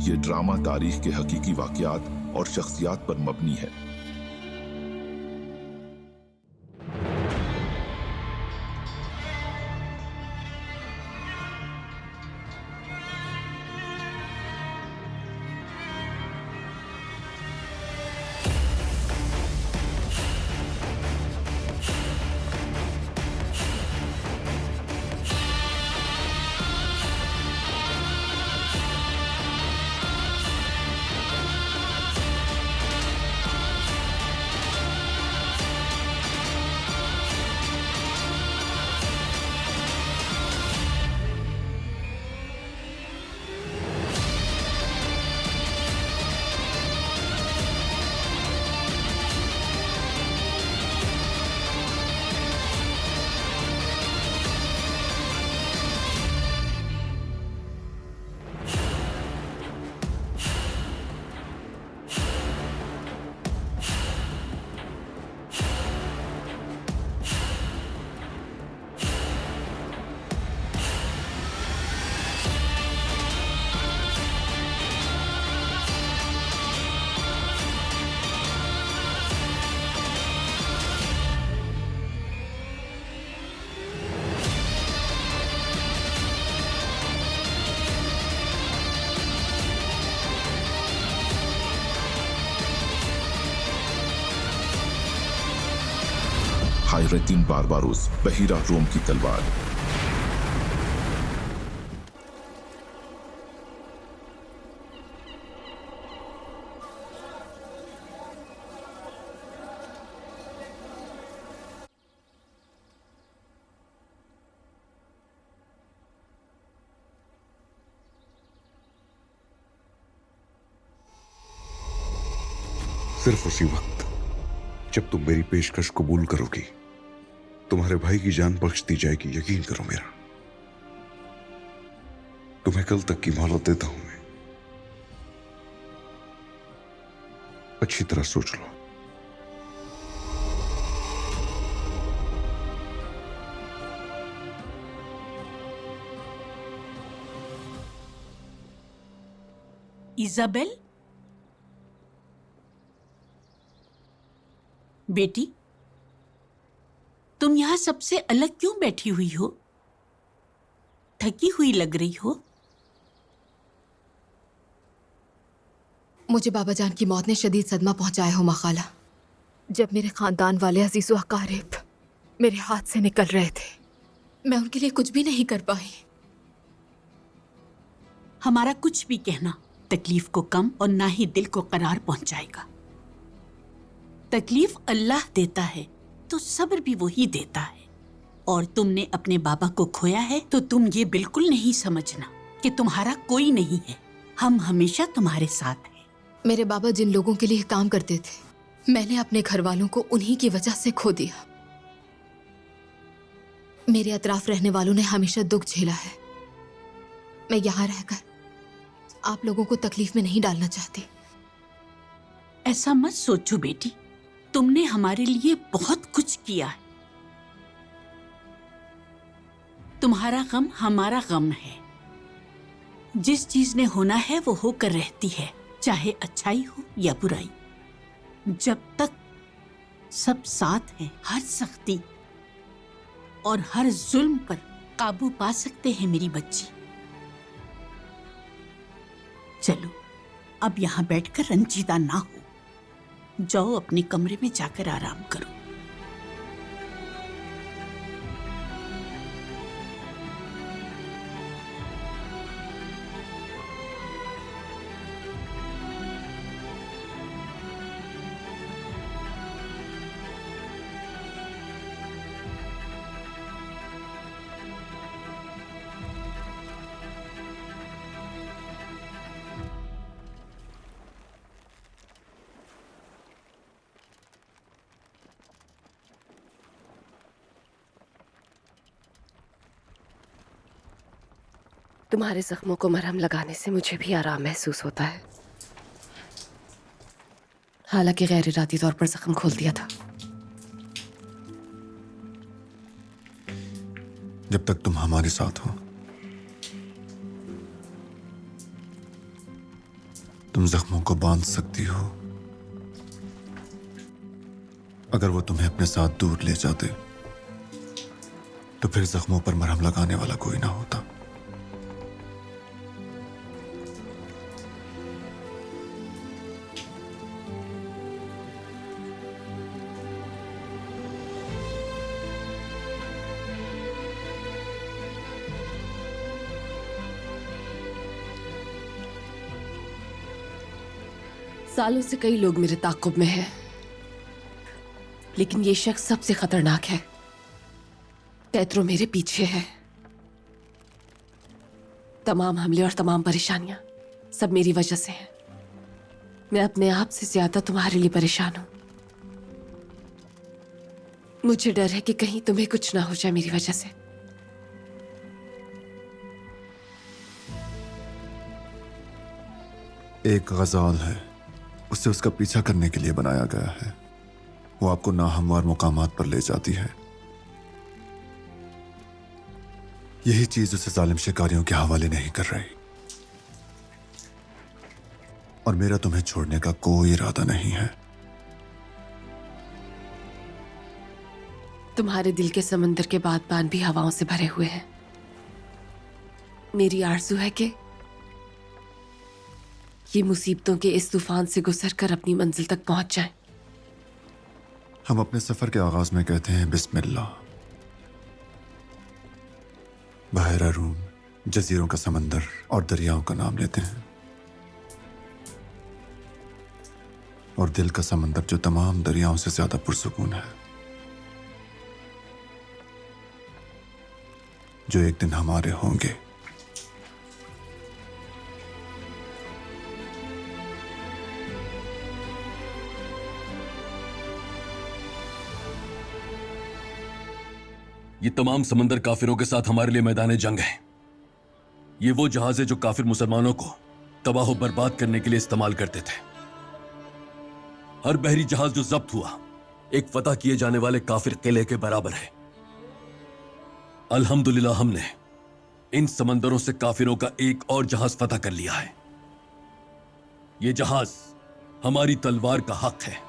ये ड्रामा तारीख के हकीकी वाक़यात और शख्सियात पर मबनी है। हायरद्दीन बारबारोस, बहीरा रोम की तलवार। सिर्फ उसी वक्त जब तुम मेरी पेशकश कबूल करोगी, तुम्हारे भाई की जान बख्श दी जाएगी। यकीन करो मेरा। तुम्हें कल तक की मोहलत देता हूं मैं। अच्छी तरह सोच लो। इजाबेल, बेटी, तुम यहां सबसे अलग क्यों बैठी हुई हो? थकी हुई लग रही हो। मुझे बाबा जान की मौत ने शदीद सदमा पहुंचाया हो माँ खाला। जब मेरे खानदान वाले अजीज़ व अकारिब मेरे हाथ से निकल रहे थे, मैं उनके लिए कुछ भी नहीं कर पाई। हमारा कुछ भी कहना तकलीफ को कम और ना ही दिल को करार पहुंचाएगा। तकलीफ अल्लाह देता है तो सब्र भी वही देता है। और तुमने अपने बाबा को खोया है तो तुम ये बिल्कुल नहीं समझना कि तुम्हारा कोई नहीं है। हम हमेशा तुम्हारे साथ हैं। मेरे बाबा जिन लोगों के लिए काम करते थे, मैंने अपने घर वालों को उन्हीं की वजह से खो दिया। मेरे अतराफ रहने वालों ने हमेशा दुख झेला है। मैं यहाँ रहकर आप लोगों को तकलीफ में नहीं डालना चाहती। ऐसा मत सोचो बेटी, तुमने हमारे लिए बहुत कुछ किया है। तुम्हारा गम हमारा गम है। जिस चीज ने होना है वो होकर रहती है, चाहे अच्छाई हो या बुराई। जब तक सब साथ हैं, हर सख्ती और हर जुल्म पर काबू पा सकते हैं मेरी बच्ची। चलो अब यहाँ बैठकर रंजीदा ना हो, जाओ अपने कमरे में जाकर आराम करो। तुम्हारे जख्मों को मरहम लगाने से मुझे भी आराम महसूस होता है। हालांकि गैर इरादी तौर पर जख्म खोल दिया था। जब तक तुम हमारे साथ हो, तुम जख्मों को बांध सकती हो। अगर वो तुम्हें अपने साथ दूर ले जाते तो फिर जख्मों पर मरहम लगाने वाला कोई ना होता। सालों से कई लोग मेरे ताक़ुब में हैं, लेकिन ये शख्स सबसे खतरनाक है। तैत्रो मेरे पीछे है। तमाम हमले और तमाम परेशानियां सब मेरी वजह से हैं। मैं अपने आप से ज्यादा तुम्हारे लिए परेशान हूं। मुझे डर है कि कहीं तुम्हें कुछ ना हो जाए मेरी वजह से। एक गजाल है, उसे उसका पीछा करने के लिए बनाया गया है। वो आपको नाहमवार मुकामात पर ले जाती है। यही चीज उसे जालिम शिकारियों के हवाले नहीं कर रही। और मेरा तुम्हें छोड़ने का कोई इरादा नहीं है। तुम्हारे दिल के समंदर के बादबान भी हवाओं से भरे हुए हैं। मेरी आरज़ू है कि ये मुसीबतों के इस तूफान से गुजरकर अपनी मंजिल तक पहुंच जाएं। हम अपने सफर के आगाज में कहते हैं बिस्मिल्लाह। बहरा रूम, जजीरों का समंदर और दरियाओं का नाम लेते हैं। और दिल का समंदर जो तमाम दरियाओं से ज्यादा पुरसुकून है, जो एक दिन हमारे होंगे। ये तमाम समंदर काफिरों के साथ हमारे लिए मैदान जंग है। ये वो जहाज है जो काफिर मुसलमानों को तबाह और बर्बाद करने के लिए इस्तेमाल करते थे। हर बहरी जहाज जो जब्त हुआ एक फतह किए जाने वाले काफिर किले के बराबर है। अल्हम्दुलिल्लाह हमने इन समंदरों से काफिरों का एक और जहाज फतह कर लिया है। यह जहाज हमारी तलवार का हक है।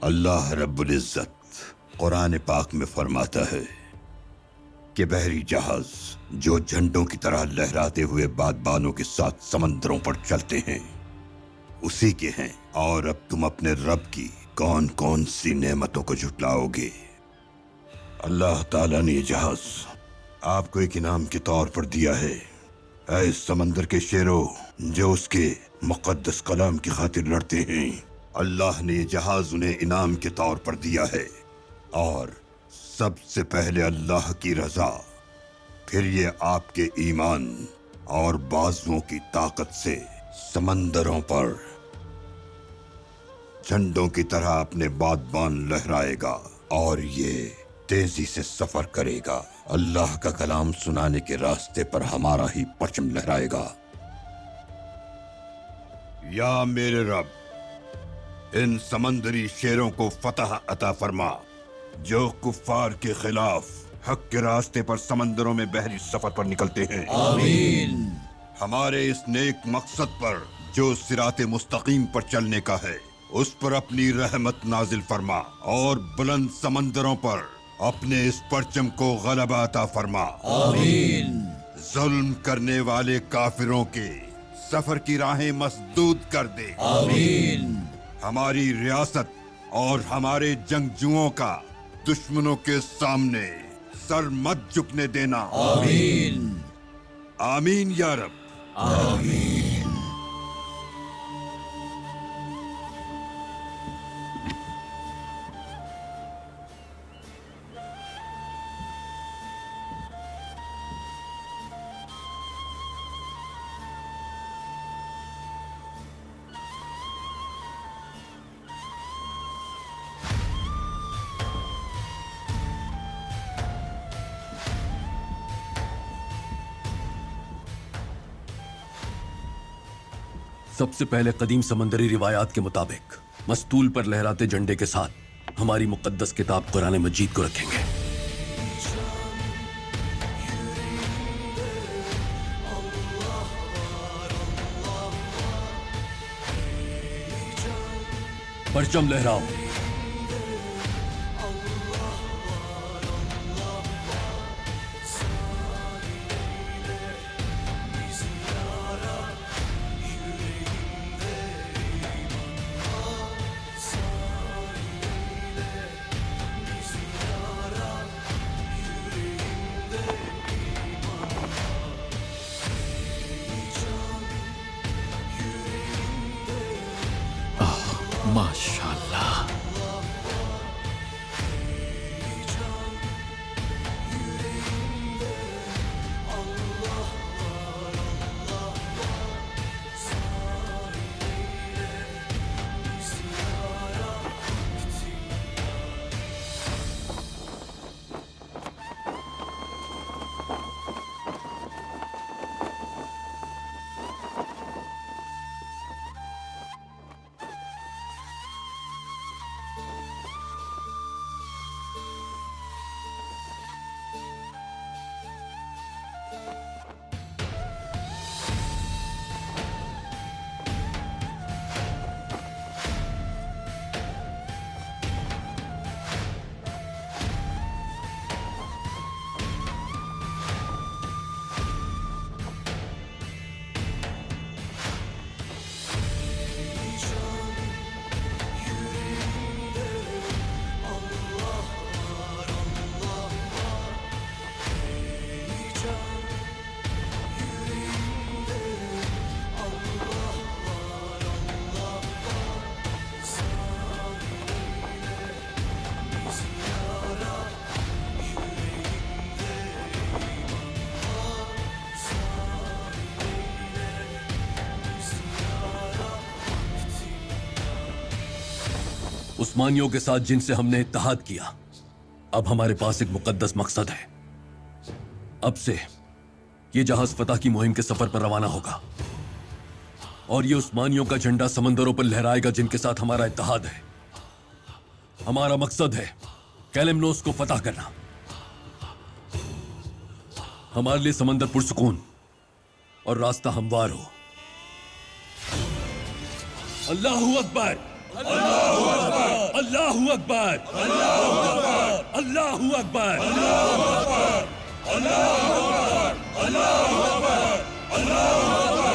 अल्लाह रब्बुल इज्जत कुरान पाक में फरमाता है कि बहरी जहाज जो झंडों की तरह लहराते हुए बादबानों के साथ समंदरों पर चलते हैं उसी के हैं। और अब तुम अपने रब की कौन कौन सी नेमतों को झुटलाओगे। अल्लाह ताला ने ये जहाज आपको एक इनाम के तौर पर दिया है। ऐ समंदर के शेरों जो उसके मुकद्दस कलाम की खातिर लड़ते हैं, अल्लाह ने ये जहाज उन्हें इनाम के तौर पर दिया है। और सबसे पहले अल्लाह की रजा, फिर ये आपके ईमान और बाजुओं की ताकत से समंदरों पर झंडों की तरह अपने बादबान लहराएगा और ये तेजी से सफर करेगा। अल्लाह का कलाम सुनाने के रास्ते पर हमारा ही परचम लहराएगा। या मेरे रब, इन समंदरी शेरों को फतह अता फरमा जो कुफ्फार के खिलाफ हक के रास्ते पर समंदरों में बहरी सफर पर निकलते हैं। आमीन। हमारे इस नेक मकसद पर जो सिराते मुस्तकीम पर चलने का है उस पर अपनी रहमत नाजिल फरमा और बुलंद समंदरों पर अपने इस परचम को गलबा अता फरमा। आमीन। जुल्म करने वाले काफिरों के सफर की राहें मसदूद कर दे। आमीन। हमारी रियासत और हमारे जंगजुओं का दुश्मनों के सामने सर मत झुकने देना। आमीन। आमीन या रब। आमीन। सबसे पहले कदीम समंदरी रिवायात के मुताबिक मस्तूल पर लहराते झंडे के साथ हमारी मुकद्दस किताब कुरान मजीद को रखेंगे। परचम लहराओ। माशाल्लाह। उस्मानियों के साथ जिनसे हमने इत्तेहाद किया, अब हमारे पास एक मुकद्दस मकसद है। अब से ये जहाज फतह की मुहिम के सफर पर रवाना होगा और ये उस्मानियों का झंडा समंदरों पर लहराएगा जिनके साथ हमारा इत्तेहाद है। हमारा मकसद है कैलिमनोस को फतह करना। हमारे लिए समंदर पुरसुकून और रास्ता हमवार हो। अल्लाहू अकबर, अल्लाहू अकबर, अल्लाहू अकबर, अल्लाहू अकबर, अल्लाहू अकबर, अल्लाहू अकबर, अल्लाहू अकबर, अल्लाहू अकबर,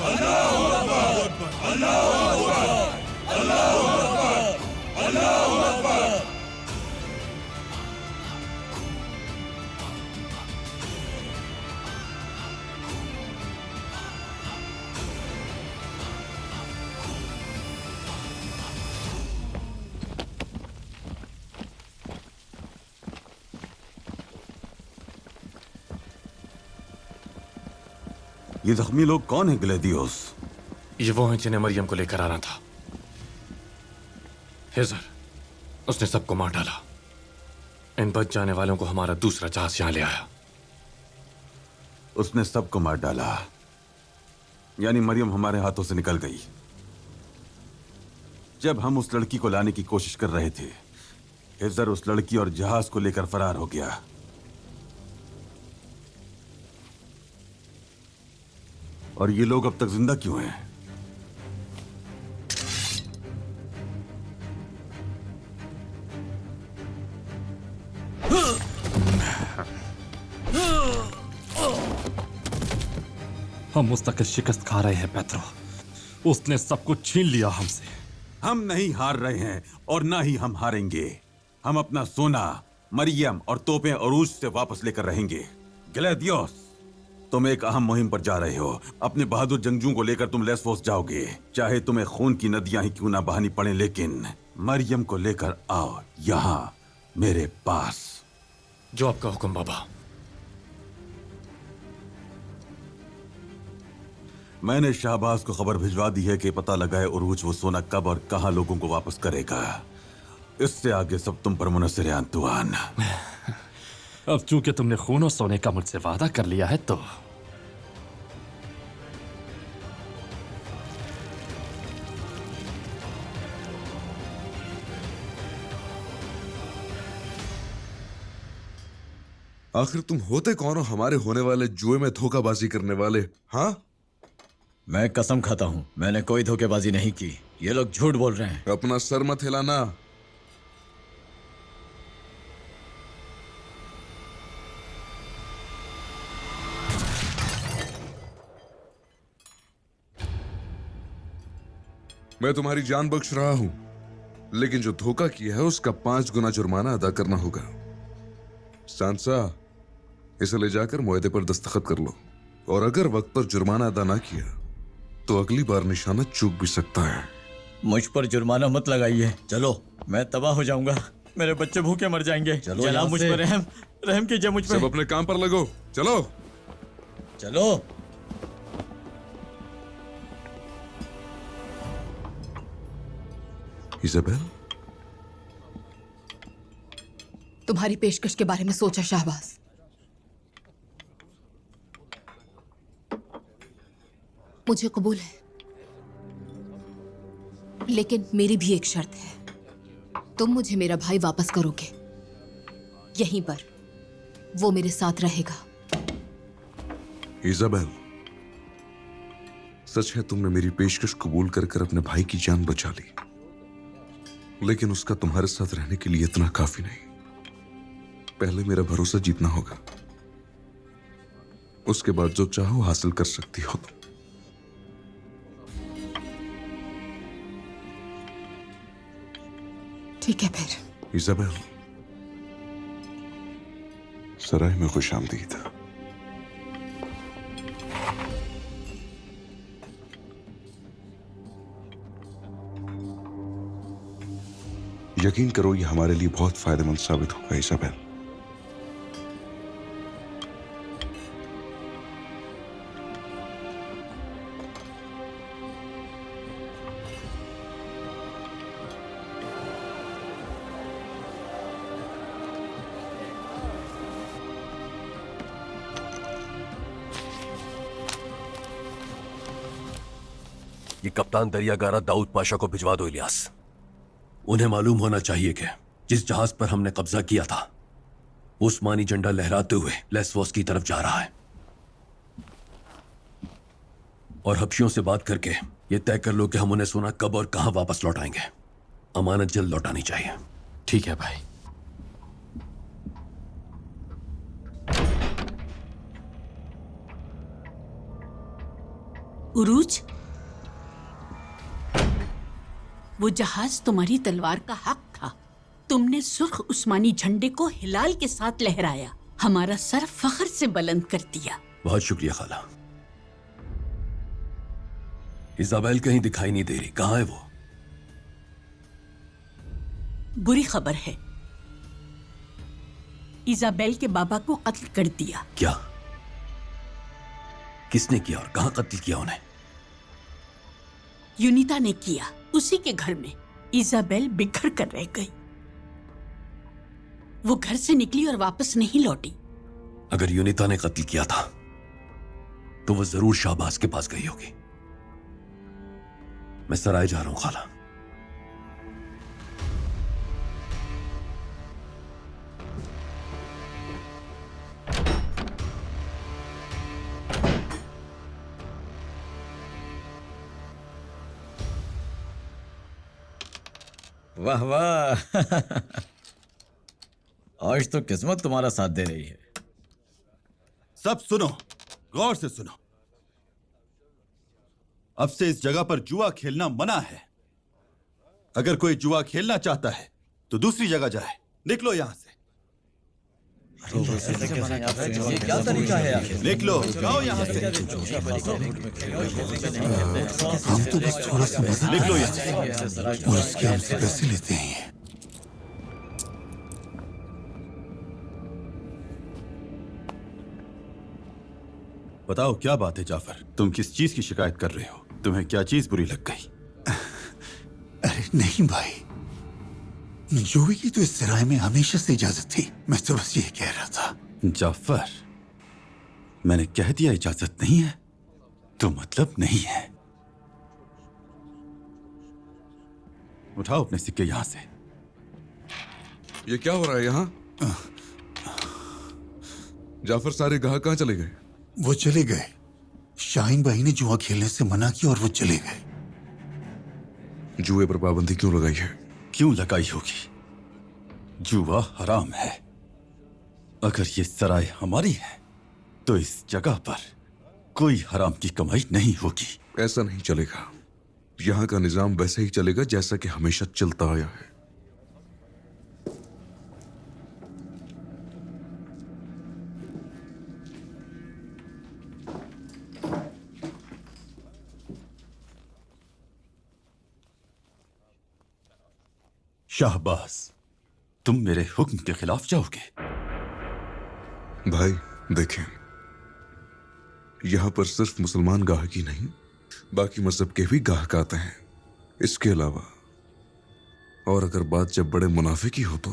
अल्लाहू अकबर, अल्लाहू अकबर, अल्लाहू अकबर, अल्लाहू अकबर। ये जख्मी लोग कौन है ग्लेडियोस? ये वो हैं जिन्हें मरियम को लेकर आना था। हिजर, उसने सबको मार डाला। इन बच जाने वालों को हमारा दूसरा जहाज यहां ले आया। उसने सबको मार डाला, यानी मरियम हमारे हाथों से निकल गई। जब हम उस लड़की को लाने की कोशिश कर रहे थे, हिजर उस लड़की और जहाज को लेकर फरार हो गया। और ये लोग अब तक जिंदा क्यों हैं? हम मुस्तकिल शिकस्त खा रहे हैं पेट्रो। उसने सब कुछ छीन लिया हमसे। हम नहीं हार रहे हैं और ना ही हम हारेंगे। हम अपना सोना, मरियम और तोपें अरूज से वापस लेकर रहेंगे। ग्लेडियोस, तुम एक अहम मुहिम पर जा रहे हो। अपने बहादुर जंगजुओं को लेकर तुम लेस्बोस जाओगे, चाहे तुम्हें खून की नदियां ही क्यों ना बहानी पड़े, लेकिन मरियम को लेकर आओ यहां मेरे पास। जो आपका हुक्म बाबा। मैंने शाहबाज को खबर भिजवा दी है कि पता लगाए उरूज वो सोना कब और कहां लोगों को वापस करेगा। इससे आगे सब तुम पर मुनस्सिर है अंतुआन। अब चूंकि तुमने खून और सोने का मुझसे वादा कर लिया है तो आखिर तुम होते कौन हो हमारे होने वाले जुए में धोखाबाजी करने वाले? हाँ, मैं कसम खाता हूं, मैंने कोई धोखेबाजी नहीं की। ये लोग झूठ बोल रहे हैं। अपना सर मत हिलाना। मैं तुम्हारी जान बख्श रहा हूं, लेकिन जो धोखा किया है उसका 5 गुना जुर्माना अदा करना होगा। सांसा, इसे ले जाकर मुआहदे पर दस्तखत कर लो, और अगर वक्त पर जुर्माना अदा ना किया तो अगली बार निशाना चूक भी सकता है। मुझ पर जुर्माना मत लगाइए। चलो, मैं तबाह हो जाऊंगा, मेरे बच्चे भूखे मर जाएंगे। चलो जनाब, मुझ पर रहम कीजिए मुझ सब पर। अपने काम पर लगो। चलो चलो। इजाबेल, तुम्हारी पेशकश के बारे में सोचा शाहबाज। मुझे कबूल है, लेकिन मेरी भी एक शर्त है। तुम मुझे मेरा भाई वापस करोगे, यहीं पर वो मेरे साथ रहेगा। इजाबेल, सच है तुमने मेरी पेशकश कबूल कर अपने भाई की जान बचा ली, लेकिन उसका तुम्हारे साथ रहने के लिए इतना काफी नहीं। पहले मेरा भरोसा जीतना होगा, उसके बाद जो चाहो हासिल कर सकती हो तुम। ठीक है फिर। इजाबेल, सराय में खुश आमदीद। यकीन करो, ये हमारे लिए बहुत फायदेमंद साबित होगा इजाबेल। ये कप्तान दरियागारा दाऊद पाशा को भिजवा दो इलियास। उन्हें मालूम होना चाहिए कि जिस जहाज पर हमने कब्जा किया था उस्मानी झंडा लहराते हुए लेस्वोस की तरफ जा रहा है, और हबशियों से बात करके ये तय कर लो कि हम उन्हें सोना कब और कहां वापस लौटाएंगे। अमानत जल्द लौटानी चाहिए। ठीक है भाई। उरूज, वो जहाज तुम्हारी तलवार का हक था। तुमने सुर्ख उस्मानी झंडे को हिलाल के साथ लहराया, हमारा सर फख्र से बुलंद कर दिया। बहुत शुक्रिया खाला। इजाबेल कहीं दिखाई नहीं दे रही, कहां है वो? बुरी खबर है, इजाबेल के बाबा को कत्ल कर दिया। क्या? किसने किया और कहां कत्ल किया उन्हें? यूनिता ने किया, उसी के घर में। इजाबेल बिखर कर रह गई। वो घर से निकली और वापस नहीं लौटी। अगर यूनिता ने कत्ल किया था तो वो जरूर शाहबाज के पास गई होगी। मैं सराय जा रहा हूं खाला। वाह वाह आज तो किस्मत तुम्हारा साथ दे रही है। सब सुनो, गौर से सुनो। अब से इस जगह पर जुआ खेलना मना है। अगर कोई जुआ खेलना चाहता है तो दूसरी जगह जाए। निकलो यहां से। ये क्या तरीका है? निकलो, जाओ यहां से। हम तो बस थोड़ा सा मजा निकलो यहां से। और इसके हमसे पैसे लेते हैं। बताओ क्या बात है जाफर, तुम किस चीज की शिकायत कर रहे हो? तुम्हें क्या चीज बुरी लग गई? अरे नहीं भाई, जुए की तो इस सराय में हमेशा से इजाजत थी। मैं तो बस ये कह रहा था। जाफर, मैंने कह दिया इजाजत नहीं है तो मतलब नहीं है। उठाओ अपने सिक्के यहां से। ये क्या हो रहा है यहाँ? जाफर, सारे गाहक कहाँ चले गए? वो चले गए। शाहीन भाई ने जुआ खेलने से मना किया और वो चले गए। जुए पर पाबंदी क्यों लगाई है? क्यों लगाई होगी? जुआ हराम है। अगर ये सराय हमारी है तो इस जगह पर कोई हराम की कमाई नहीं होगी। ऐसा नहीं चलेगा। यहाँ का निजाम वैसे ही चलेगा जैसा कि हमेशा चलता आया है। शाहबाज, तुम मेरे हुक्म के खिलाफ जाओगे? भाई देखें, यहां पर सिर्फ मुसलमान गाहक ही नहीं, बाकी मजहब के भी गाहक आते हैं। इसके अलावा और अगर बात जब बड़े मुनाफे की हो तो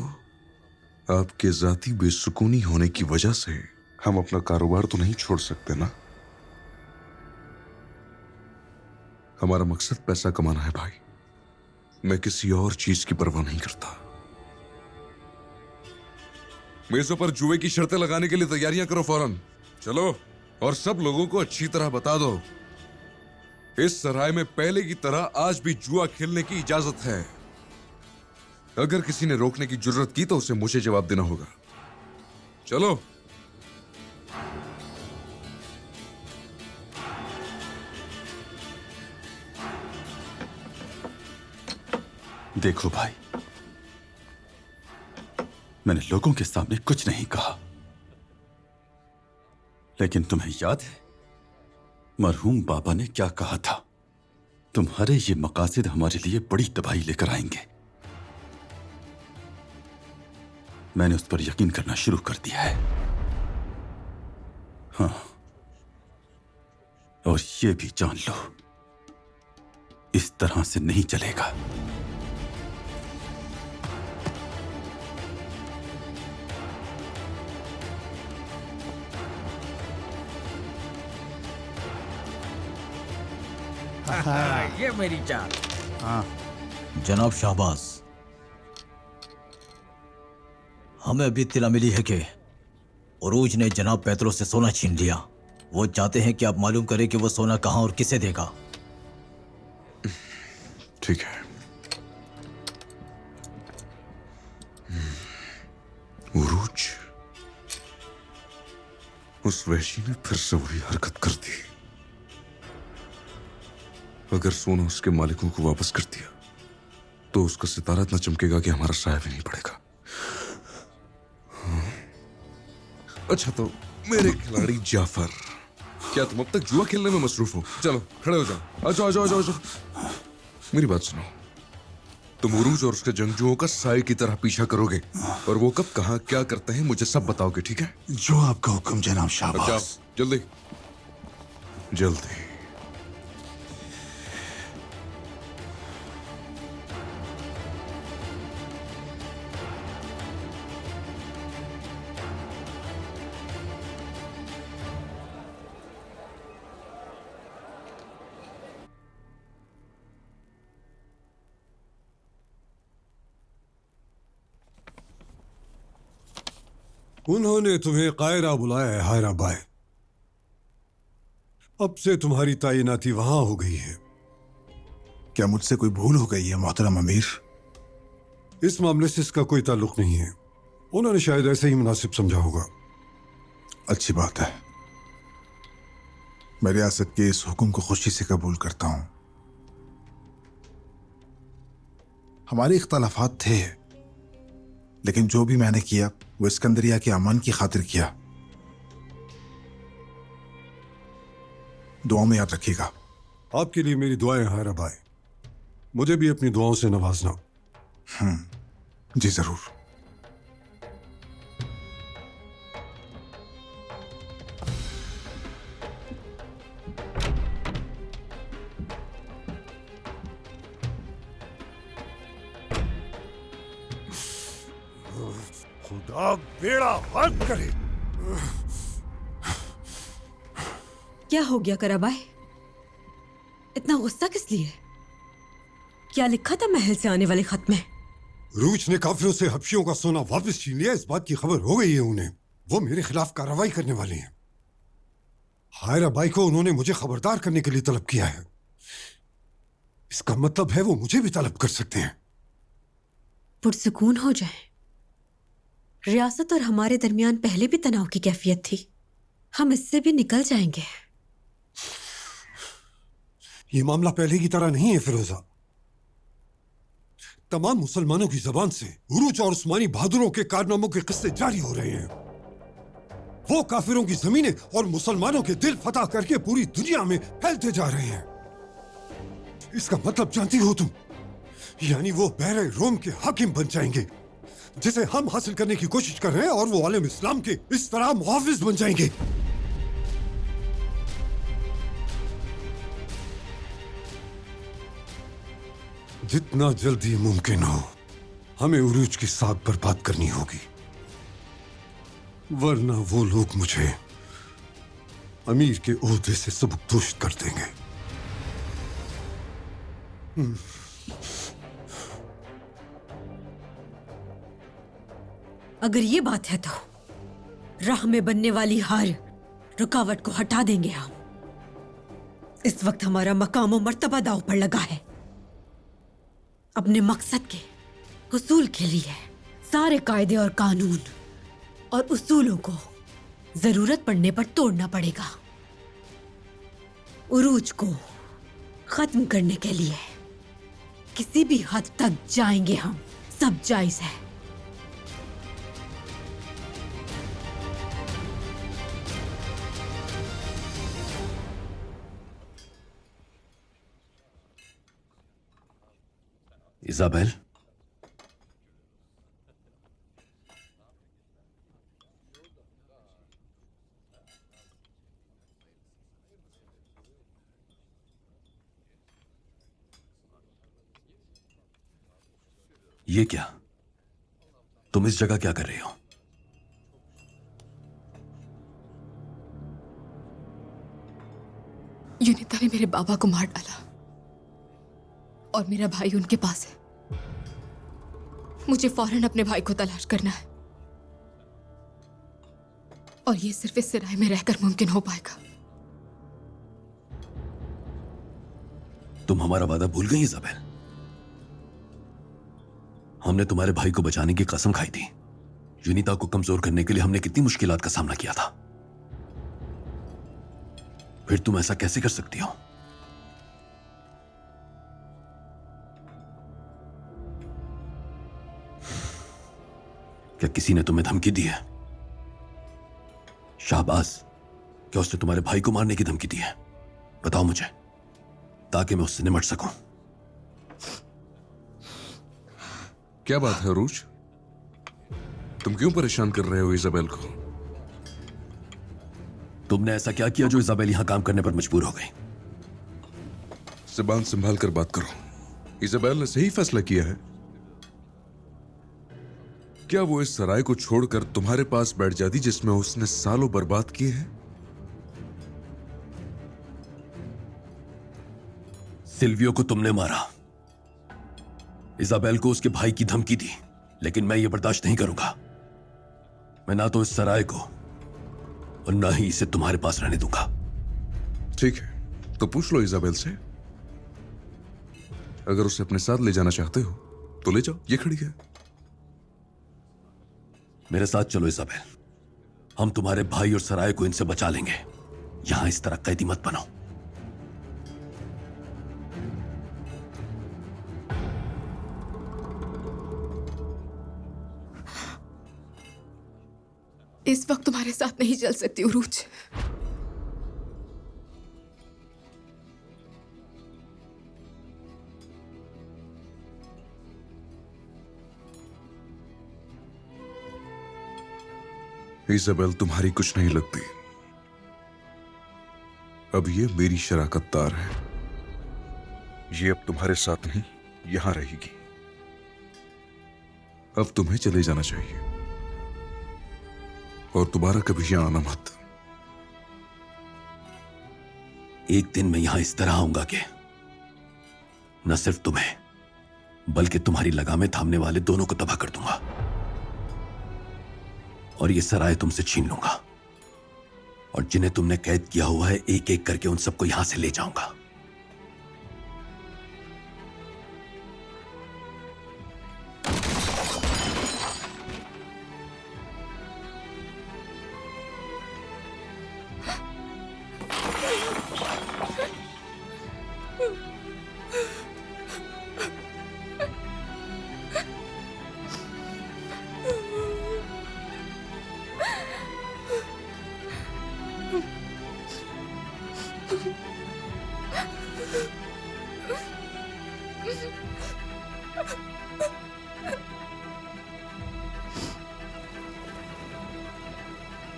आपके जाती बेसुकूनी होने की वजह से हम अपना कारोबार तो नहीं छोड़ सकते ना। हमारा मकसद पैसा कमाना है भाई। मैं किसी और चीज की परवाह नहीं करता। मेजों पर जुए की शर्तें लगाने के लिए तैयारियां करो फौरन। चलो, और सब लोगों को अच्छी तरह बता दो, इस सराय में पहले की तरह आज भी जुआ खेलने की इजाजत है। अगर किसी ने रोकने की जरूरत की तो उसे मुझे जवाब देना होगा। चलो। देखो भाई, मैंने लोगों के सामने कुछ नहीं कहा, लेकिन तुम्हें याद है मरहूम बाबा ने क्या कहा था? तुम्हारे ये मकासद हमारे लिए बड़ी तबाही लेकर आएंगे। मैंने उस पर यकीन करना शुरू कर दिया है। हाँ, और ये भी जान लो, इस तरह से नहीं चलेगा। ये मेरी चाल। हाँ जनाब शाहबाज, हमें अभी इत्तला मिली है कि उरूज ने जनाब पैतरो से सोना छीन लिया। वो चाहते हैं कि आप मालूम करें कि वो सोना कहां और किसे देगा। ठीक है। उरूज, उस वहशी ने फिर से वही हरकत कर दी। अगर सोना उसके मालिकों को वापस कर दिया तो उसका सितारा इतना चमकेगा कि हमारा साया भी नहीं पड़ेगा। अच्छा, तो मेरे खिलाड़ी जाफर, क्या तुम अब तक जुआ खेलने में मसरूफ हो? चलो खड़े हो जाओ। आ जाओ। मेरी बात सुनो। तुम उरूज और उसके जंगजुओं का साए की तरह पीछा करोगे, और वो कब कहां क्या करते हैं मुझे सब बताओगे, ठीक है? जो आपका हुक्म जनाब शाहबाज। जाओ जल्दी जल्दी। उन्होंने तुम्हें कायरा बुलाया है हायरा भाई। अब से तुम्हारी तैनाती वहां हो गई है। क्या मुझसे कोई भूल हो गई है मोहतरम अमीर? इस मामले से इसका कोई ताल्लुक नहीं है। उन्होंने शायद ऐसे ही मुनासिब समझा होगा। अच्छी बात है। मैं रियासत के इस हुक्म को खुशी से कबूल करता हूं। हमारे इख्तलाफात थे, लेकिन जो भी मैंने किया वो इस्कंदरिया के अमन की खातिर किया। दुआ में याद रखिएगा। आपके लिए मेरी दुआएं हायरा भाई। मुझे भी अपनी दुआओं से नवाजना। जी जरूर। खुदा बेड़ा गर्क करे। क्या हो गया कराबाई? इतना गुस्सा किस लिए? क्या लिखा था महल से आने वाले खत में? रूच ने काफिरों से हबशियों का सोना वापस छीन लिया, इस बात की खबर हो गई है उन्हें। वो मेरे खिलाफ कार्रवाई करने वाले हैं। हायरा बाई को उन्होंने मुझे खबरदार करने के लिए तलब किया है। इसका मतलब है वो मुझे भी तलब कर सकते हैं। पुरसुकून हो जाए। रियासत और हमारे दरमियान पहले भी तनाव की कैफियत थी, हम इससे भी निकल जाएंगे। ये मामला पहले की तरह नहीं है फिरोजा। तमाम मुसलमानों की जबान से उरूज और उस्मानी बहादुरों के कारनामों के किस्से जारी हो रहे हैं। वो काफिरों की जमीनें और मुसलमानों के दिल फतह करके पूरी दुनिया में फैलते जा रहे हैं। इसका मतलब जानती हो तुम? यानी वो बहरे रोम के हाकिम बन जाएंगे, जिसे हम हासिल करने की कोशिश कर रहे हैं, और वो आलम इस्लाम के इस तरह मुहाफिज बन जाएंगे। जितना जल्दी मुमकिन हो हमें उरूज की साख बर्बाद करनी होगी, वरना वो लोग मुझे अमीर के ओहदे से सबकदोश कर देंगे। अगर ये बात है तो राह में बनने वाली हर रुकावट को हटा देंगे हम। इस वक्त हमारा मकाम और मर्तबा दांव पर लगा है। अपने मकसद के हुसूल के लिए सारे कायदे और कानून और उसूलों को जरूरत पड़ने पर तोड़ना पड़ेगा। उरूज को खत्म करने के लिए किसी भी हद तक जाएंगे हम, सब जायज है। इजाबेल, ये क्या? तुम इस जगह क्या कर रही हो? यूनिता ने मेरे बाबा को मार डाला और मेरा भाई उनके पास है। मुझे फौरन अपने भाई को तलाश करना है, और ये सिर्फ इस सराय में रहकर मुमकिन हो पाएगा। तुम हमारा वादा भूल गई इजाबेल? हमने तुम्हारे भाई को बचाने की कसम खाई थी। यूनिता को कमजोर करने के लिए हमने कितनी मुश्किलात का सामना किया था। फिर तुम ऐसा कैसे कर सकती हो? क्या किसी ने तुम्हें धमकी दी है? शाहबाज, क्या उसने तुम्हारे भाई को मारने की धमकी दी है? बताओ मुझे, ताकि मैं उससे निपट सकूं। क्या बात है अरूज? तुम क्यों परेशान कर रहे हो इजाबेल को? तुमने ऐसा क्या किया जो इजाबेल यहां काम करने पर मजबूर हो गई? ज़बान संभाल कर बात करो। इजाबेल ने सही फैसला किया है। क्या वो इस सराय को छोड़कर तुम्हारे पास बैठ जाती जिसमें उसने सालों बर्बाद किए हैं? सिल्वियो को तुमने मारा, इजाबेल को उसके भाई की धमकी दी, लेकिन मैं ये बर्दाश्त नहीं करूंगा। मैं ना तो इस सराय को और ना ही इसे तुम्हारे पास रहने दूंगा। ठीक है, तो पूछ लो इजाबेल से। अगर उसे अपने साथ ले जाना चाहते हो तो ले जाओ, ये खड़ी है। मेरे साथ चलो इजाबेल, हम तुम्हारे भाई और सराय को इनसे बचा लेंगे। यहां इस तरह कैदी मत बनो। इस वक्त तुम्हारे साथ नहीं चल सकती उरूज। इजाबेल तुम्हारी कुछ नहीं लगती। अब ये मेरी शराकत दार है। ये अब तुम्हारे साथ नहीं, यहां रहेगी। अब तुम्हें चले जाना चाहिए और दोबारा कभी यहां आना मत। एक दिन मैं यहां इस तरह आऊंगा कि न सिर्फ तुम्हें बल्कि तुम्हारी लगामें थामने वाले दोनों को तबाह कर दूंगा। और ये सराय तुमसे छीन लूंगा, और जिन्हें तुमने कैद किया हुआ है एक एक करके उन सबको यहां से ले जाऊंगा।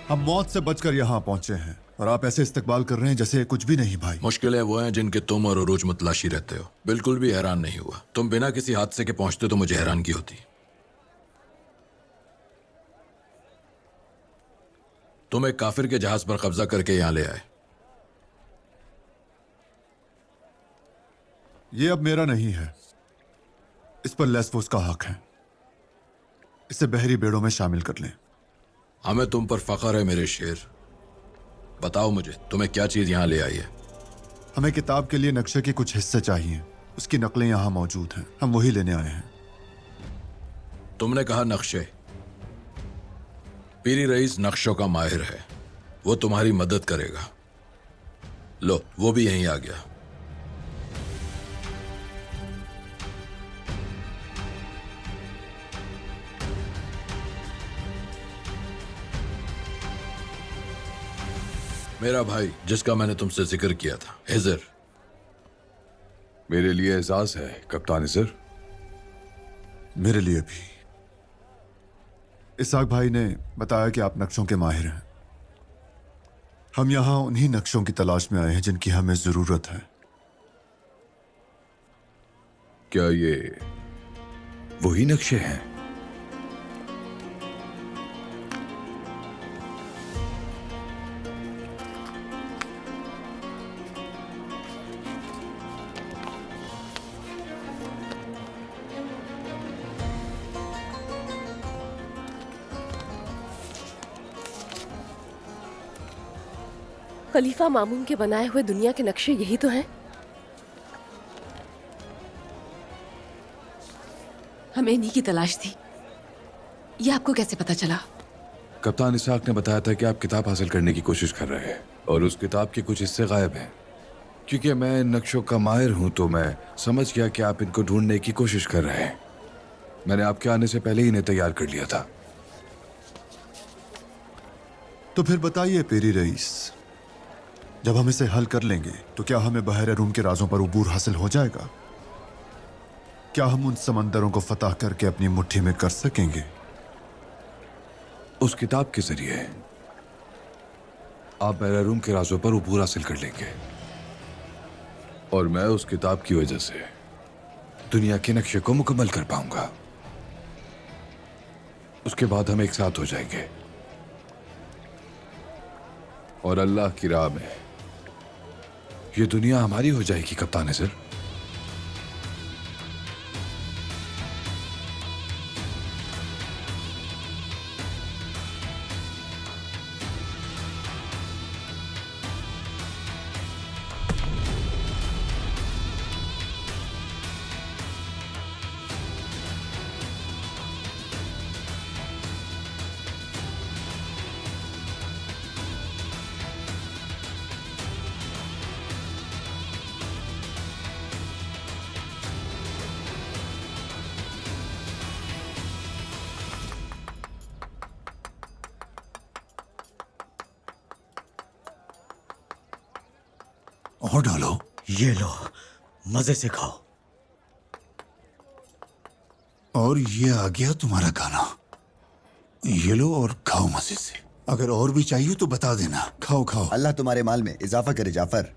हम मौत से बचकर यहाँ पहुंचे हैं और आप ऐसे इस्तकबाल कर रहे हैं जैसे कुछ भी नहीं भाई। मुश्किलें वो हैं जिनके तुम और उरूज मुतलाशी रहते हो। बिल्कुल भी हैरान नहीं हुआ। तुम बिना किसी हादसे के पहुंचते तो मुझे हैरानगी होती। तुम एक काफिर के जहाज पर कब्जा करके यहां ले आए। ये अब मेरा नहीं है, इस पर लेस्फोस का हक है। इसे बहरी बेड़ों में शामिल कर लें। हमें तुम पर फख्र है मेरे शेर। बताओ मुझे तुम्हें क्या चीज यहां ले आई है। हमें किताब के लिए नक्शे के कुछ हिस्से चाहिए, उसकी नकलें यहाँ मौजूद हैं, हम वही लेने आए हैं। तुमने कहा नक्शे। पीरी रईस नक्शों का माहिर है, वो तुम्हारी मदद करेगा। लो, वो भी यहीं आ गया। मेरा भाई जिसका मैंने तुमसे जिक्र किया था, हिजर। मेरे लिए एजाज है कप्तान हिजर। मेरे लिए भी। इसाक भाई ने बताया कि आप नक्शों के माहिर हैं। हम यहां उन्हीं नक्शों की तलाश में आए हैं जिनकी हमें जरूरत है। क्या ये वही नक्शे हैं? खलीफा मामून के बनाए हुए दुनिया के नक्शे यही तो हैं। हमें इन्हीं की तलाश थी। ये आपको कैसे पता चला? कप्तान इसाक ने बताया था कि आप किताब हासिल करने की कोशिश कर रहे हैं और उस किताब के कुछ हिस्से गायब हैं। क्योंकि मैं इन नक्शों का माहिर हूं तो मैं समझ गया कि आप इनको ढूंढने की कोशिश कर रहे हैं। मैंने आपके आने से पहले ही इन्हें तैयार कर लिया था। तो फिर बताइए पेरी रईस, जब हम इसे हल कर लेंगे तो क्या हमें बहरे रूम के राजों पर उबूर हासिल हो जाएगा? क्या हम उन समंदरों को फतह करके अपनी मुट्ठी में कर सकेंगे? उस किताब के जरिए आप बहरे रूम के राजों पर उबूर हासिल कर लेंगे और मैं उस किताब की वजह से दुनिया के नक्शे को मुकम्मल कर पाऊंगा। उसके बाद हम एक साथ हो जाएंगे और अल्लाह की राह में ये दुनिया हमारी हो जाएगी कप्तान हिजर। और डालो। ये लो, मजे से खाओ। और ये आ गया तुम्हारा खाना। ये लो और खाओ मजे से। अगर और भी चाहिए तो बता देना। खाओ खाओ। अल्लाह तुम्हारे माल में इजाफा करे जाफर।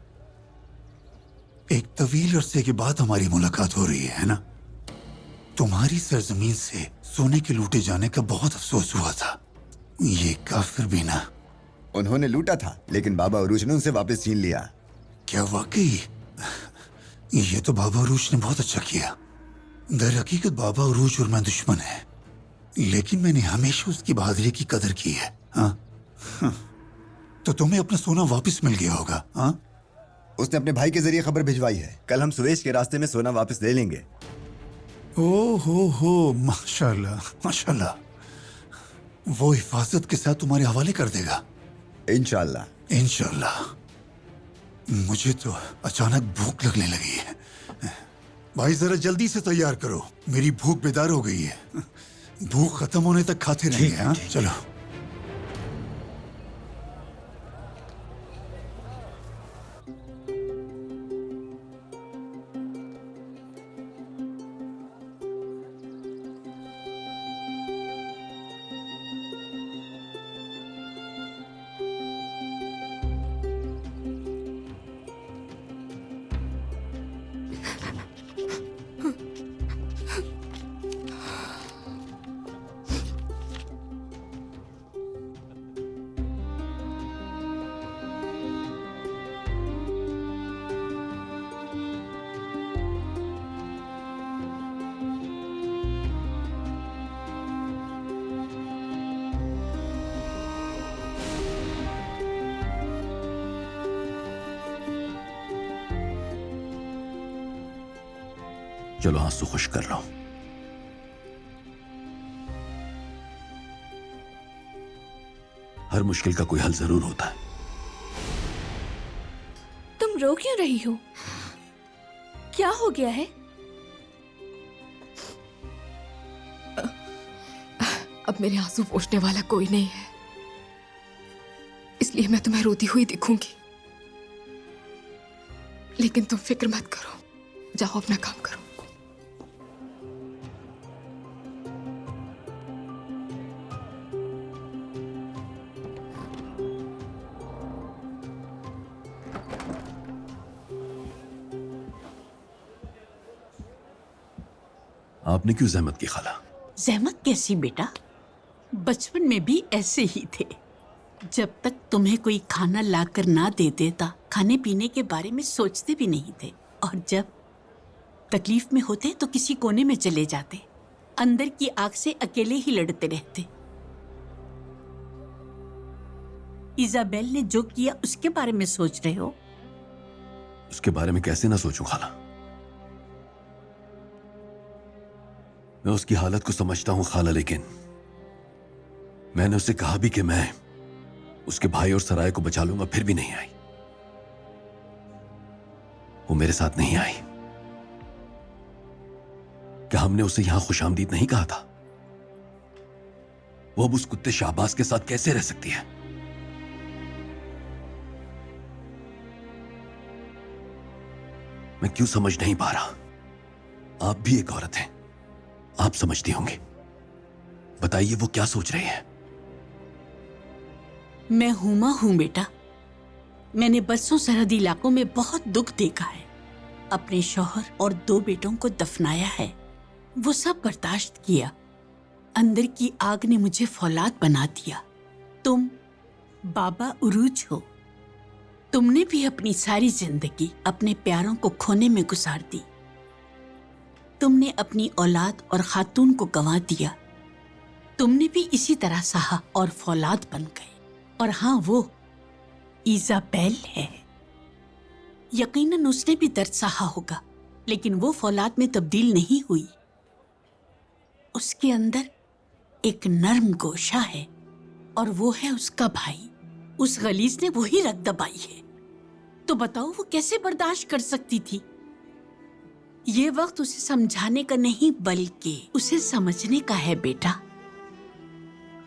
एक तवील अरसे के बाद हमारी मुलाकात हो रही है ना? तुम्हारी सरजमीन से सोने के लूटे जाने का बहुत अफसोस हुआ था। ये काफिर भी ना। उन्होंने लूटा था लेकिन बाबा उरूज ने उनसे वापस छीन लिया। क्या वाकई? ये तो बाबा उरूज ने बहुत अच्छा किया। दर हकीकत बाबा उरूज और मैं दुश्मन है, लेकिन मैंने हमेशा उसकी बहादुरी की कदर की है। हाँ? तो तुम्हें अपना सोना वापस मिल गया होगा। हाँ? उसने अपने भाई के जरिए खबर भिजवाई है। कल हम सुवेश के रास्ते में सोना वापस ले लेंगे। ओ हो, माशाल्लाह माशाल्लाह। वो हिफाजत के साथ तुम्हारे हवाले कर देगा इंशाल्लाह। इंशाल्लाह। मुझे तो अचानक भूख लगने लगी है। भाई जरा जल्दी से तैयार करो, मेरी भूख बेदार हो गई है। भूख खत्म होने तक खाते रहेंगे। हाँ चलो। चलो आंसू खुश कर लो। हर मुश्किल का कोई हल जरूर होता है। तुम रो क्यों रही हो? क्या हो गया है? अब मेरे आंसू पोंछने वाला कोई नहीं है, इसलिए मैं तुम्हें रोती हुई दिखूंगी। लेकिन तुम फिक्र मत करो, जाओ अपना काम करो। आपने क्यों जहमत की खाला? जहमत कैसी बेटा, बचपन में भी ऐसे ही थे। जब तक तुम्हें कोई खाना लाकर ना दे देता, खाने पीने के बारे में सोचते भी नहीं थे। और जब तकलीफ में होते तो किसी कोने में चले जाते, अंदर की आग से अकेले ही लड़ते रहते। इजाबेल ने जो किया उसके बारे में सोच रहे हो? उसके बारे में कैसे ना सोचूं खाला। मैं उसकी हालत को समझता हूं खाला, लेकिन मैंने उसे कहा भी कि मैं उसके भाई और सराय को बचा लूंगा, फिर भी नहीं आई। वो मेरे साथ नहीं आई। क्या हमने उसे यहां खुशामदीद नहीं कहा था? वो अब उस कुत्ते शाहबाज के साथ कैसे रह सकती है? मैं क्यों समझ नहीं पा रहा। आप भी एक औरत हैं, आप समझती होंगी। बताइए वो क्या सोच रही है? मैं हुमा हूं बेटा। मैंने बरसों सरहदी इलाकों में बहुत दुख देखा है। अपने शौहर और 2 बेटों को दफनाया है, वो सब बर्दाश्त किया। अंदर की आग ने मुझे फौलाद बना दिया। तुम बाबा उरूज हो। तुमने भी अपनी सारी जिंदगी अपने प्यारों को खोने में गुजार दी। तुमने अपनी औलाद और खातून को गंवा दिया। तुमने भी इसी तरह सहा और फौलाद बन गए। और हाँ, वो इजाबेल है। यकीनन उसने भी दर्द सहा होगा, लेकिन वो फौलाद में तब्दील नहीं हुई। उसके अंदर एक नर्म गोशा है, और वो है उसका भाई। उस गलीज ने वही रग दबाई है। तो बताओ वो कैसे बर्दाश्त कर सकती थी? ये वक्त उसे समझाने का नहीं, बल्कि उसे समझने का है बेटा।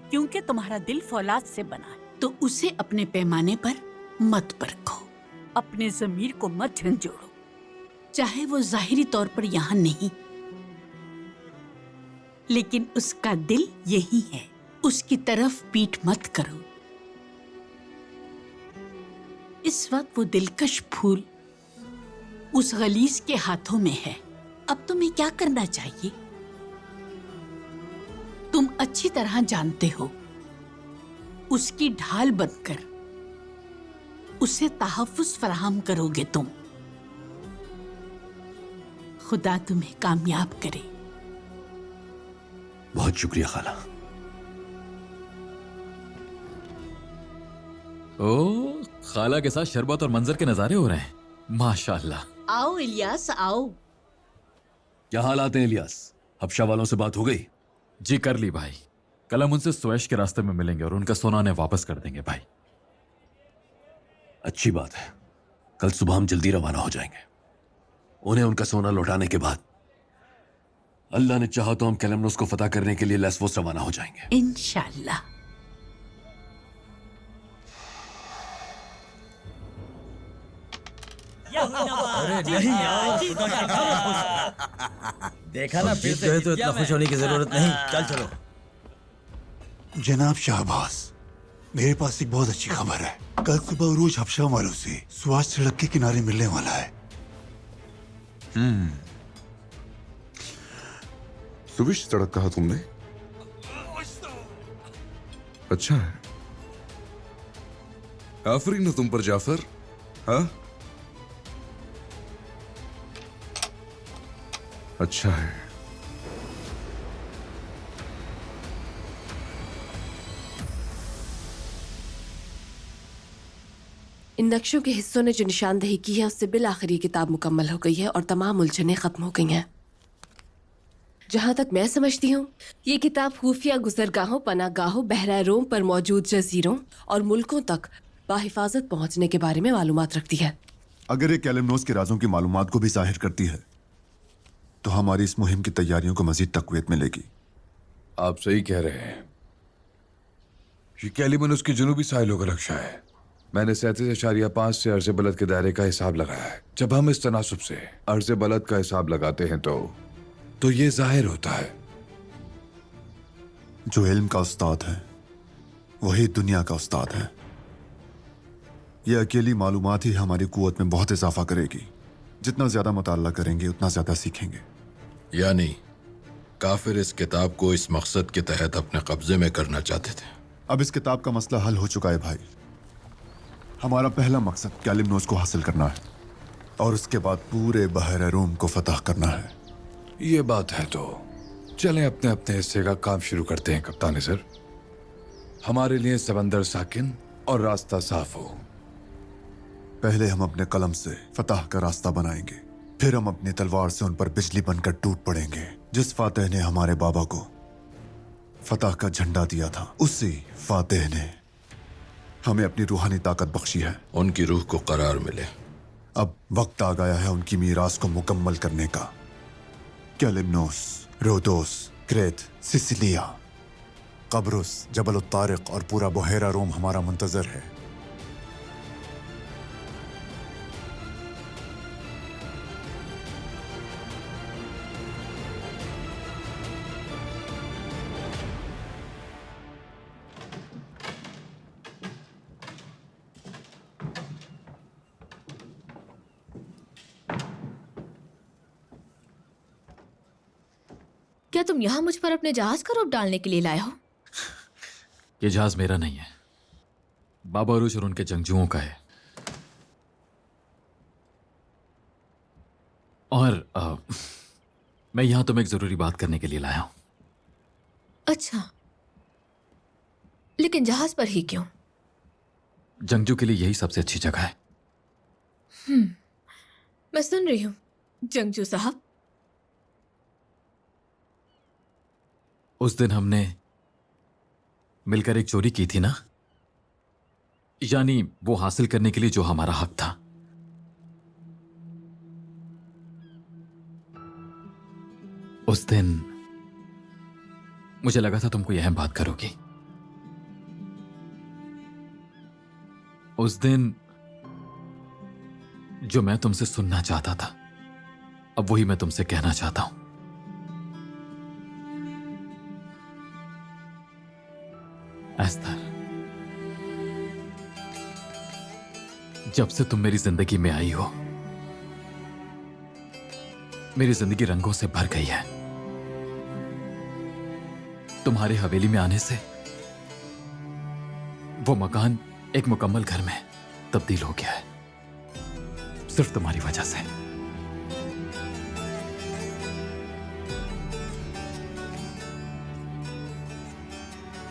क्योंकि तुम्हारा दिल फौलाद से बना है, तो उसे अपने पैमाने पर मत परखो, अपने ज़मीर को मत झंझोड़ो। चाहे वो जाहिरी तौर पर यहाँ नहीं, लेकिन उसका दिल यही है। उसकी तरफ पीठ मत करो। इस वक्त वो दिलकश फूल उस गलीज के हाथों में है। अब तुम्हें क्या करना चाहिए? तुम अच्छी तरह जानते हो, उसकी ढाल बनकर उसे तहफ्फुज़ फराहम करोगे तुम। खुदा तुम्हें कामयाब करे। बहुत शुक्रिया खाला। ओ, खाला के साथ शरबत और मंजर के नजारे हो रहे हैं। माशाल्लाह। आओ इलियास आओ। क्या हालात हैं इलियास? हबशा वालों से बात हो गई? जी कर ली भाई। कल हम उनसे सुएश के रास्ते में मिलेंगे और उनका सोना उन्हें वापस कर देंगे भाई। अच्छी बात है। कल सुबह हम जल्दी रवाना हो जाएंगे। उन्हें उनका सोना लौटाने के बाद अल्लाह ने चाहा तो हम कैलमनोस को फतह करने के लिए लेस्वोस रवाना हो जाएंगे इंशाल्लाह। अरे नहीं यार, खुदा का खाना। देखा ना, फिर से तो इतना खुश होने की जरूरत नहीं। चल चलो। जनाब शाहबाज, मेरे पास एक बहुत अच्छी खबर है। कल सुबह उरूज हबशा वालों से सुआज सड़क के किनारे मिलने वाला है। सुविश सड़क कहा तुमने? अच्छा है। आफरीन हो तुम पर जाफर। हाँ, अच्छा है। इन नक्शों के हिस्सों ने जो निशानदेही की है उससे बिल आखिर ये किताब मुकम्मल हो गई है और तमाम उलझनें खत्म हो गई हैं। जहां तक मैं समझती हूँ, ये किताब खुफिया गुजरगाहों, पनागाहों, बहरा रोम पर मौजूद जजीरों और मुल्कों तक बाहिफाजत पहुंचने के बारे में मालूमात रखती है। अगर ये कैलिमनोस के राजों की मालूमात को भी जाहिर करती है तो हमारी इस मुहिम की तैयारियों को मजीद तकवीत मिलेगी। आप सही कह रहे हैं। ये कैलिमनोस के जुनूबी साहिलों का नक्शा है। मैंने 37.5 से अर्ज़ बलद के दायरे का हिसाब लगाया है। जब हम इस तनासुब से अर्ज़ बलद का हिसाब लगाते हैं तो ये जाहिर होता है जो इल्म का उस्ताद है वही दुनिया का उस्ताद है। यह अकेली मालूमात ही हमारी कुव्वत में बहुत इजाफा करेगी। जितना ज्यादा मुताल्ला करेंगे उतना ज्यादा सीखेंगे। यानी काफिर इस किताब को इस मकसद के तहत अपने कब्जे में करना चाहते थे। अब इस किताब का मसला हल हो चुका है भाई। हमारा पहला मकसद कैलिमनोस को हासिल करना है और उसके बाद पूरे बहर रूम को फतह करना है। ये बात है तो चलें अपने अपने हिस्से का काम शुरू करते हैं कप्तान सर। हमारे लिए समंदर साकिन और रास्ता साफ हो। पहले हम अपने कलम से फतह का रास्ता बनाएंगे, फिर हम अपनी तलवार से उन पर बिजली बनकर टूट पड़ेंगे। जिस फातेह ने हमारे बाबा को फतह का झंडा दिया था, उसी फातेह ने हमें अपनी रूहानी ताकत बख्शी है। उनकी रूह को करार मिले। अब वक्त आ गया है उनकी मीरास को मुकम्मल करने का। कैलिमनोस, रोदोस, क्रेत, सिसिलिया, कब्रुस, जबल तारिक और पूरा बहेरा रोम हमारा मुंतजर है। क्या तुम यहाँ मुझ पर अपने जहाज का रोप डालने के लिए लाए हो? ये जहाज मेरा नहीं है, बाबा अरूज और उनके जंगजुओं का है। और मैं यहां तुम्हें एक जरूरी बात करने के लिए लाया हूं। अच्छा, लेकिन जहाज पर ही क्यों? जंगजू के लिए यही सबसे अच्छी जगह है। मैं सुन रही हूं जंगजू साहब। उस दिन हमने मिलकर एक चोरी की थी ना, यानी वो हासिल करने के लिए जो हमारा हक था। उस दिन मुझे लगा था तुम कोई अहम बात करोगी। उस दिन जो मैं तुमसे सुनना चाहता था, अब वही मैं तुमसे कहना चाहता हूं। एस्तर, जब से तुम मेरी जिंदगी में आई हो, मेरी जिंदगी रंगों से भर गई है। तुम्हारे हवेली में आने से वो मकान एक मुकम्मल घर में तब्दील हो गया है, सिर्फ तुम्हारी वजह से।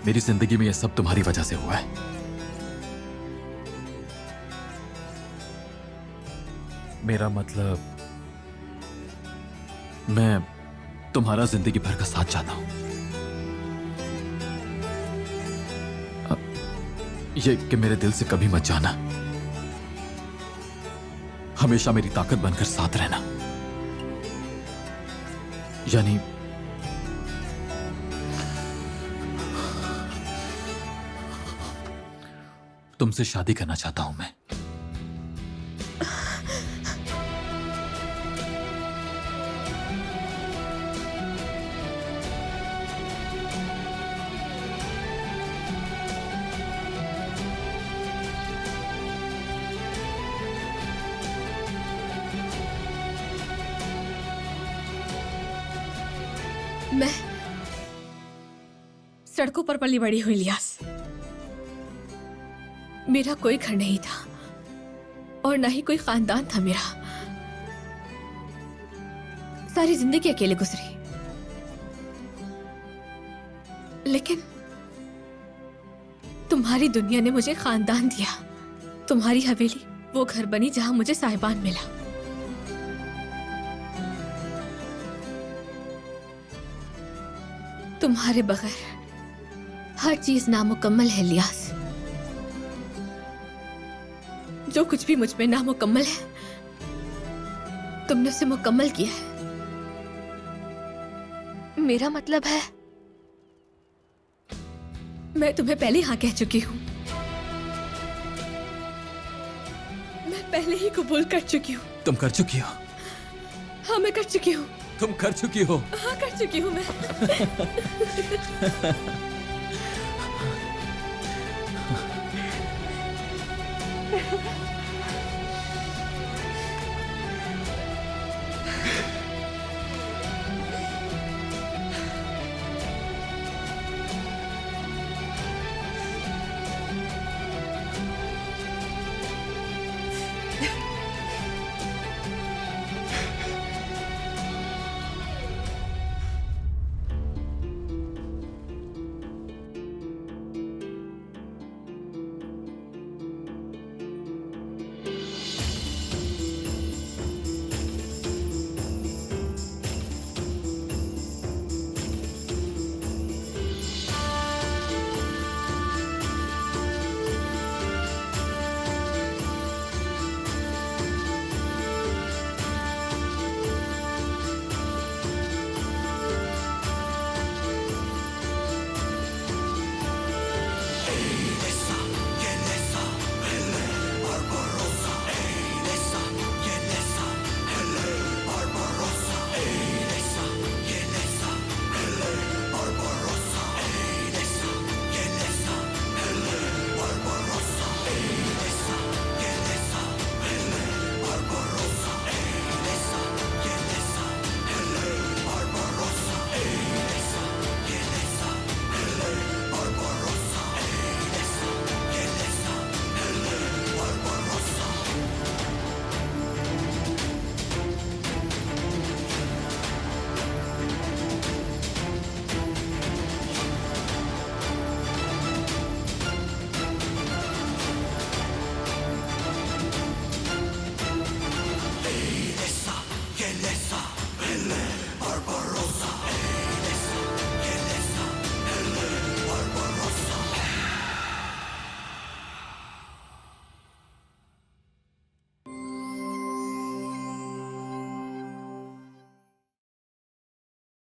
मेरी जिंदगी में यह सब तुम्हारी वजह से हुआ है। मेरा मतलब, मैं तुम्हारा जिंदगी भर का साथ चाहता हूं। ये कि मेरे दिल से कभी मत जाना, हमेशा मेरी ताकत बनकर साथ रहना। यानी तुमसे शादी करना चाहता हूं मैं। मैं सड़कों पर पली बड़ी हुई इलियास। मेरा कोई घर नहीं था और ना ही कोई खानदान था मेरा। सारी जिंदगी अकेले गुजरी, लेकिन तुम्हारी दुनिया ने मुझे खानदान दिया। तुम्हारी हवेली वो घर बनी जहां मुझे साहिबान मिला। तुम्हारे बगैर हर चीज नामुकम्मल है इलियास। जो कुछ भी मुझ में नामुकम्मल है, तुमने उसे मुकम्मल किया है। मेरा मतलब है, मैं तुम्हें पहले हाँ कह चुकी हूं। मैं पहले ही कबूल कर चुकी हूँ। तुम कर चुकी हो? हाँ, मैं कर चुकी हूँ। तुम कर चुकी हो? हाँ, कर चुकी हूँ मैं।